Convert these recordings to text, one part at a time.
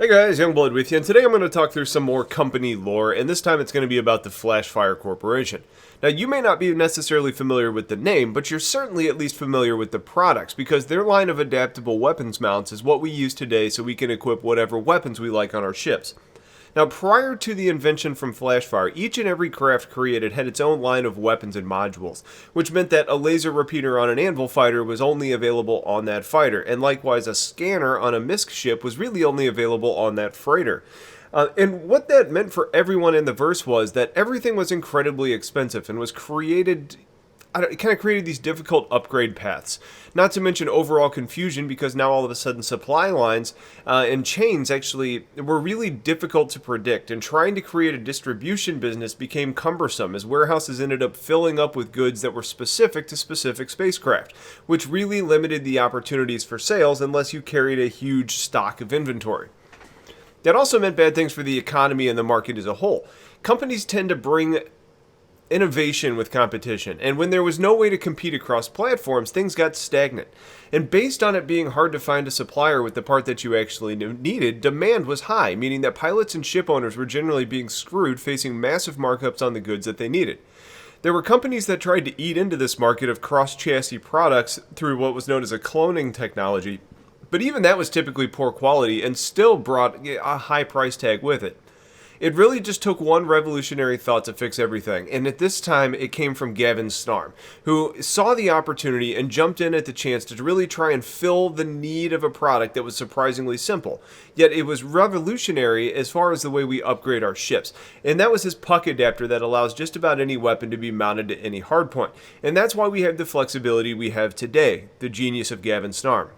Hey guys, Youngblood with you, and today I'm going to talk through some more company lore, and this time it's going to be about the Flashfire Corporation. Now, you may not be necessarily familiar with the name, but you're certainly at least familiar with the products, because their line of adaptable weapons mounts is what we use today so we can equip whatever weapons we like on our ships. Now, prior to the invention from Flashfire, each and every craft created had its own line of weapons and modules, which meant that a laser repeater on an anvil fighter was only available on that fighter, and likewise a scanner on a MISC ship was really only available on that freighter. And what that meant for everyone in the verse was that everything was incredibly expensive and was created. It kind of created these difficult upgrade paths. Not to mention overall confusion, because now all of a sudden supply lines and chains actually were really difficult to predict, and trying to create a distribution business became cumbersome as warehouses ended up filling up with goods that were specific to specific spacecraft, which really limited the opportunities for sales unless you carried a huge stock of inventory. That also meant bad things for the economy and the market as a whole. Companies tend to bring innovation with competition, and when there was no way to compete across platforms, things got stagnant. And based on it being hard to find a supplier with the part that you actually needed, demand was high, meaning that pilots and ship owners were generally being screwed, facing massive markups on the goods that they needed. There were companies that tried to eat into this market of cross-chassis products through what was known as a cloning technology, but even that was typically poor quality and still brought a high price tag with it. It really just took one revolutionary thought to fix everything, and at this time it came from Gavin Snarm, who saw the opportunity and jumped in at the chance to really try and fill the need of a product that was surprisingly simple. Yet it was revolutionary as far as the way we upgrade our ships, and that was his puck adapter that allows just about any weapon to be mounted to any hardpoint. And that's why we have the flexibility we have today, the genius of Gavin Snarm.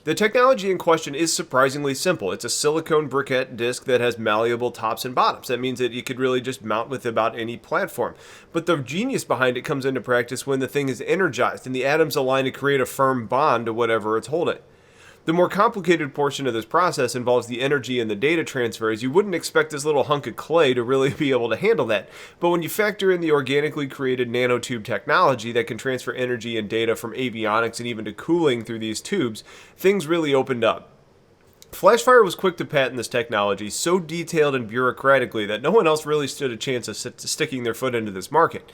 The technology in question is surprisingly simple. It's a silicone briquette disc that has malleable tops and bottoms. That means that you could really just mount with about any platform. But the genius behind it comes into practice when the thing is energized and the atoms align to create a firm bond to whatever it's holding. The more complicated portion of this process involves the energy and the data transfers. You wouldn't expect this little hunk of clay to really be able to handle that. But when you factor in the organically created nanotube technology that can transfer energy and data from avionics and even to cooling through these tubes, things really opened up. Flashfire was quick to patent this technology so detailed and bureaucratically that no one else really stood a chance of sticking their foot into this market.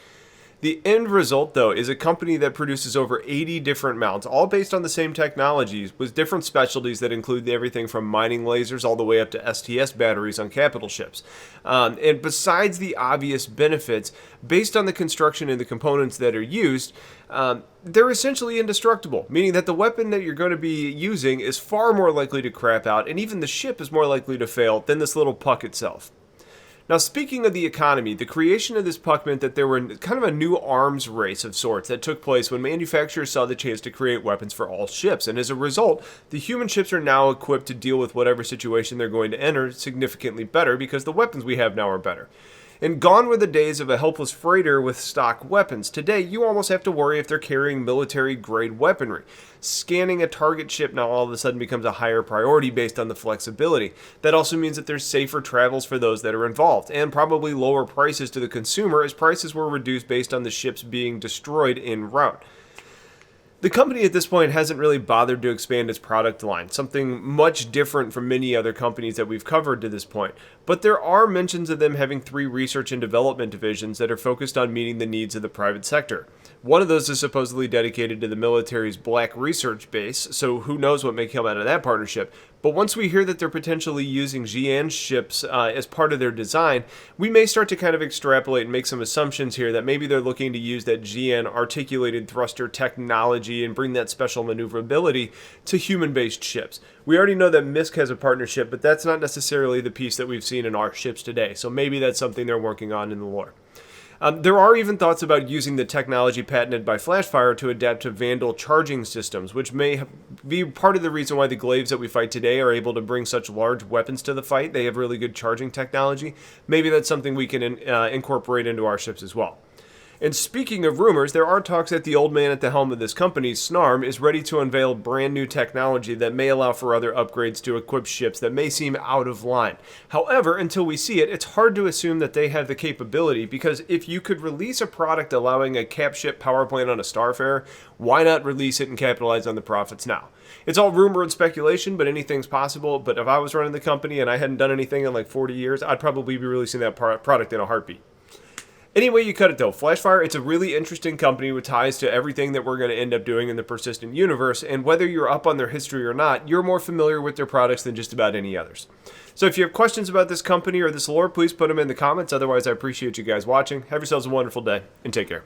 The end result, though, is a company that produces over 80 different mounts, all based on the same technologies, with different specialties that include everything from mining lasers all the way up to STS batteries on capital ships. And besides the obvious benefits, based on the construction and the components that are used, they're essentially indestructible, meaning that the weapon that you're going to be using is far more likely to crap out, and even the ship is more likely to fail than this little puck itself. Now, speaking of the economy, the creation of this puck meant that there were kind of a new arms race of sorts that took place when manufacturers saw the chance to create weapons for all ships, and as a result, the human ships are now equipped to deal with whatever situation they're going to enter significantly better because the weapons we have now are better. And gone were the days of a helpless freighter with stock weapons. Today, you almost have to worry if they're carrying military-grade weaponry. Scanning a target ship now all of a sudden becomes a higher priority based on the flexibility. That also means that there's safer travels for those that are involved, and probably lower prices to the consumer as prices were reduced based on the ships being destroyed en route. The company at this point hasn't really bothered to expand its product line, something much different from many other companies that we've covered to this point. But there are mentions of them having 3 research and development divisions that are focused on meeting the needs of the private sector. One of those is supposedly dedicated to the military's black research base, so who knows what may come out of that partnership. But once we hear that they're potentially using GN ships as part of their design, we may start to kind of extrapolate and make some assumptions here that maybe they're looking to use that GN articulated thruster technology and bring that special maneuverability to human-based ships. We already know that MISC has a partnership, but that's not necessarily the piece that we've seen in our ships today, so maybe that's something they're working on in the lore. There are even thoughts about using the technology patented by Flashfire to adapt to Vandal charging systems, which may be part of the reason why the glaives that we fight today are able to bring such large weapons to the fight. They have really good charging technology. Maybe that's something we can incorporate into our ships as well. And speaking of rumors, there are talks that the old man at the helm of this company, Snarm, is ready to unveil brand new technology that may allow for other upgrades to equip ships that may seem out of line. However, until we see it, it's hard to assume that they have the capability, because if you could release a product allowing a cap ship power plant on a Starfarer, why not release it and capitalize on the profits now? It's all rumor and speculation, but anything's possible. But if I was running the company and I hadn't done anything in like 40 years, I'd probably be releasing that product in a heartbeat. Anyway, you cut it though. Flashfire, it's a really interesting company with ties to everything that we're going to end up doing in the persistent universe, and whether you're up on their history or not, you're more familiar with their products than just about any others. So if you have questions about this company or this lore, please put them in the comments. Otherwise, I appreciate you guys watching. Have yourselves a wonderful day, and take care.